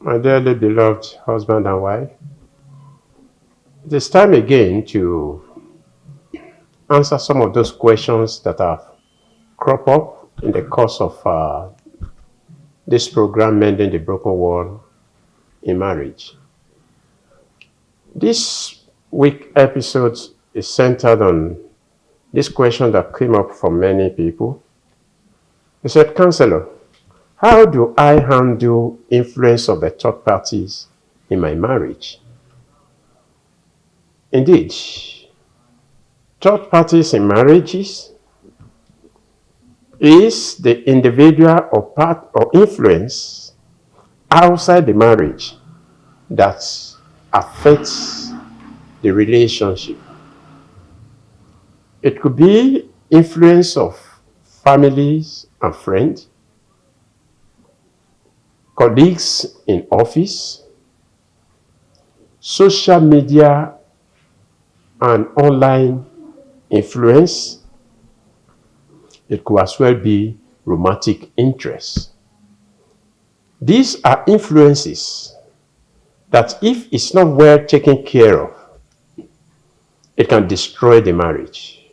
My dearly beloved husband and wife, it is time again to answer some of those questions that have cropped up in the course of this program, Mending the Broken Wall in Marriage. This week episode is centered on this question that came up from many people. They said, Counselor, how do I handle influence of the third parties in my marriage? Indeed, third parties in marriages is the individual or part or influence outside the marriage that affects the relationship. It could be influence of families and friends, colleagues in office, social media and online influence. It could as well be romantic interest. These are influences that if it's not well taken care of, it can destroy the marriage.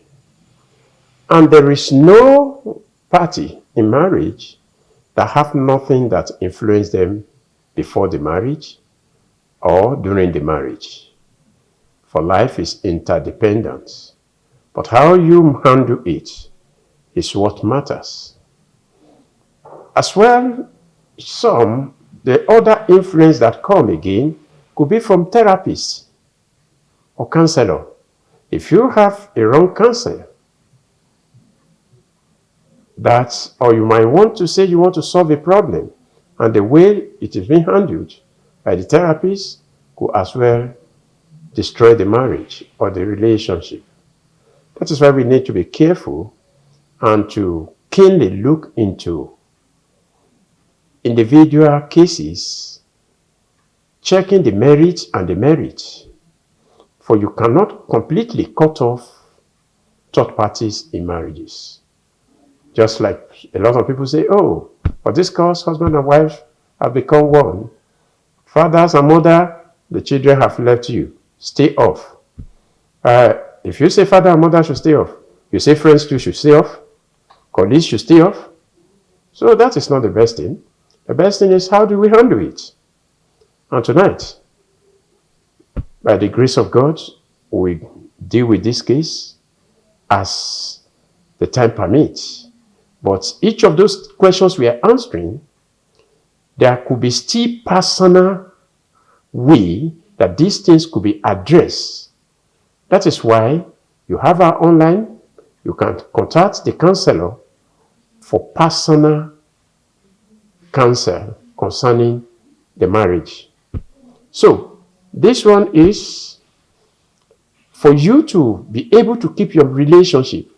And there is no party in marriage that have nothing that influenced them before the marriage or during the marriage. For life is interdependent. But how you handle it is what matters. As well, the other influence that come again could be from therapists or counselor. If you have a wrong counsel, or you might want to say you want to solve a problem, and the way it is being handled by the therapist could as well destroy the marriage or the relationship. That is why we need to be careful and to keenly look into individual cases, checking the merits and demerits, for you cannot completely cut off third parties in marriages. Just like a lot of people say, oh, for this cause, husband and wife have become one. Fathers and mother, the children have left you. Stay off. If you say father and mother should stay off, you say friends too should stay off, colleagues should stay off. So that is not the best thing. The best thing is, how do we handle it? And tonight, by the grace of God, we deal with this case as the time permits. But each of those questions we are answering, there could be still personal way that these things could be addressed. That is why you have our online, you can contact the counselor for personal counsel concerning the marriage. So, this one is for you to be able to keep your relationship.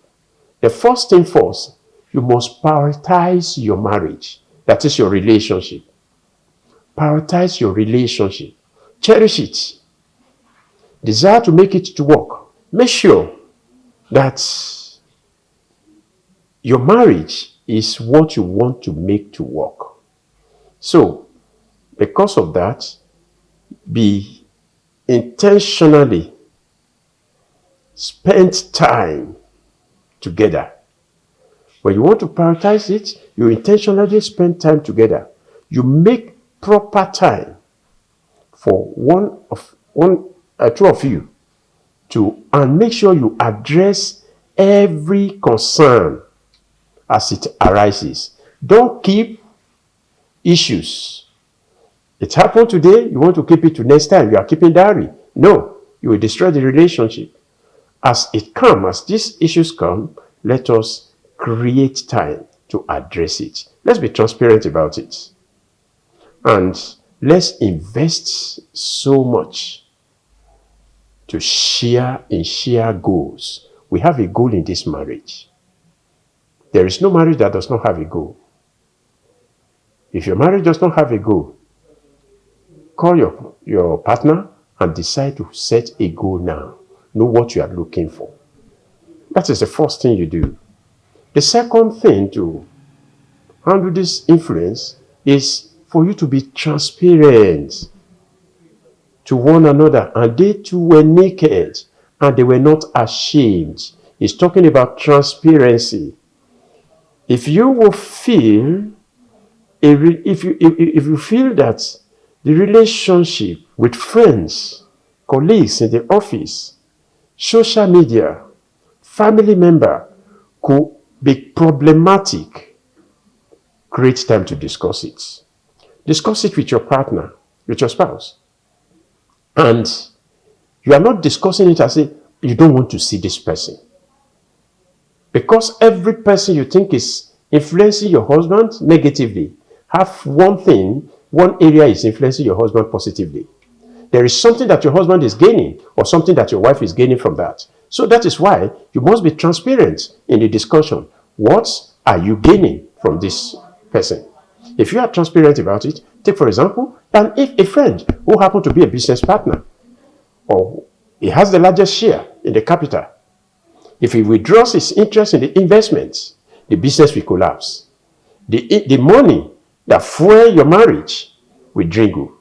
The first thing first, you must prioritize your marriage. That is your relationship. Prioritize your relationship. Cherish it. Desire to make it to work. Make sure that your marriage is what you want to make to work. So, because of that, be intentionally spend time together. When you want to prioritize it, you intentionally spend time together. You make proper time for two of you and make sure you address every concern as it arises. Don't keep issues. It happened today, you want to keep it to next time. You are keeping diary. No, you will destroy the relationship. As these issues come, let us create time to address it. Let's be transparent about it. And let's invest so much to share goals. We have a goal in this marriage. There is no marriage that does not have a goal. If your marriage does not have a goal, call your partner and decide to set a goal now. Know what you are looking for. That is the first thing you do. The second thing to handle this influence is for you to be transparent to one another, and they too were naked and they were not ashamed. He's talking about transparency. If you will feel, if you feel that the relationship with friends, colleagues in the office, social media, family member could be problematic, create time to discuss it. Discuss it with your partner, with your spouse. And you are not discussing it as if you don't want to see this person. Because every person you think is influencing your husband negatively, have one area is influencing your husband positively. There is something that your husband is gaining or something that your wife is gaining from that. So that is why you must be transparent in the discussion. What are you gaining from this person? If you are transparent about it, take for example, if a friend who happened to be a business partner, or he has the largest share in the capital, if he withdraws his interest in the investments, the business will collapse. The money that fuel your marriage will dwindle.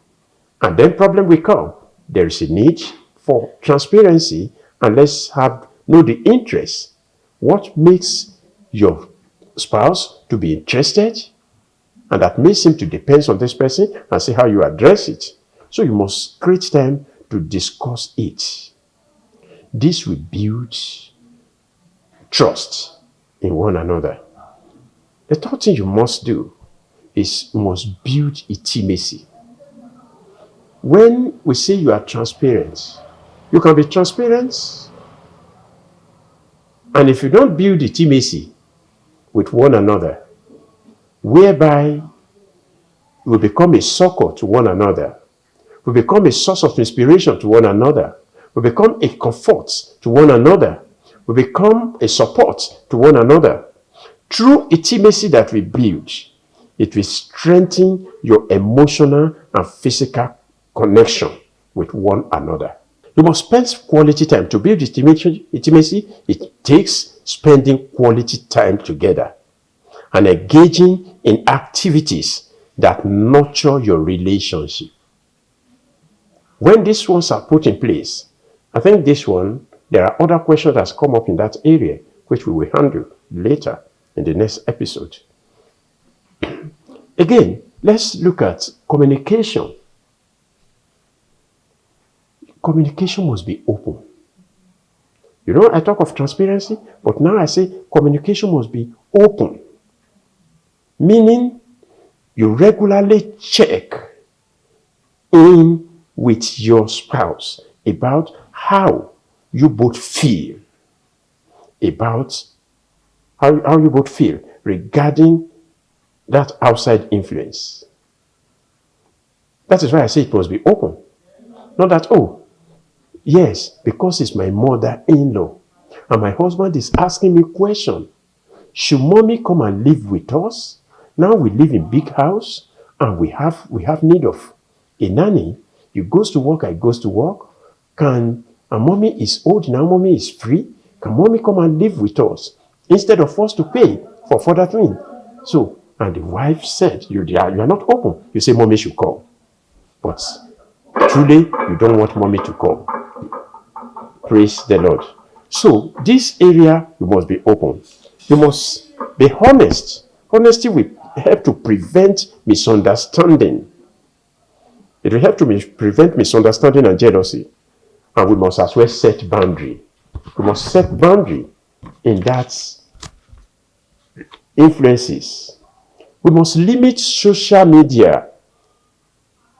And then problem will come. There is a need for transparency, and let's know the interest. What makes your spouse to be interested, and that makes him to depend on this person, and see how you address it. So you must create time to discuss it. This will build trust in one another. The third thing you must do is you must build intimacy. When we say you are transparent, you can be transparent, and if you don't build intimacy with one another, whereby you will become a succor to one another, will become a source of inspiration to one another, will become a comfort to one another, will become a support to one another. Through intimacy that we build, it will strengthen your emotional and physical connection with one another. You must spend quality time. To build intimacy, it takes spending quality time together and engaging in activities that nurture your relationship. When these ones are put in place, I think there are other questions that come up in that area, which we will handle later in the next episode. Again, let's look at communication. Communication must be open. You know, I talk of transparency, but now I say communication must be open. Meaning, you regularly check in with your spouse about how you both feel, about how you both feel regarding that outside influence. That is why I say it must be open. Not that, oh, yes, because it's my mother-in-law and my husband is asking me question. Should mommy come and live with us? Now we live in big house and we have need of a nanny. You goes to work, I goes to work. And mommy is old now, mommy is free. Can mommy come and live with us instead of us to pay for further things? So, and the wife said, you are not open. You say mommy should come. But truly, you don't want mommy to come. Praise the Lord. So, this area, you must be open. You must be honest. Honesty will help to prevent misunderstanding. It will help to prevent misunderstanding and jealousy. And we must as well set boundary. We must set boundary in that influences. We must limit social media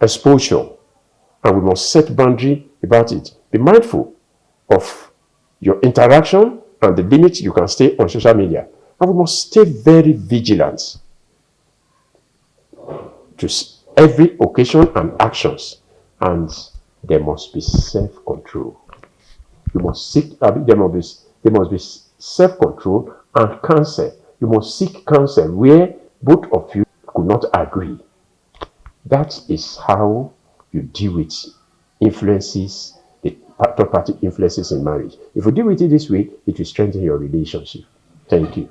exposure. And we must set boundary about it. Be mindful of your interaction and the limits you can stay on social media. And we must stay very vigilant to every occasion and actions. And there must be self-control. You must seek, there must be self-control and counsel. You must seek counsel where both of you could not agree. That is how you deal with influences, the third-party influences in marriage. If you deal with it this way, it will strengthen your relationship. Thank you.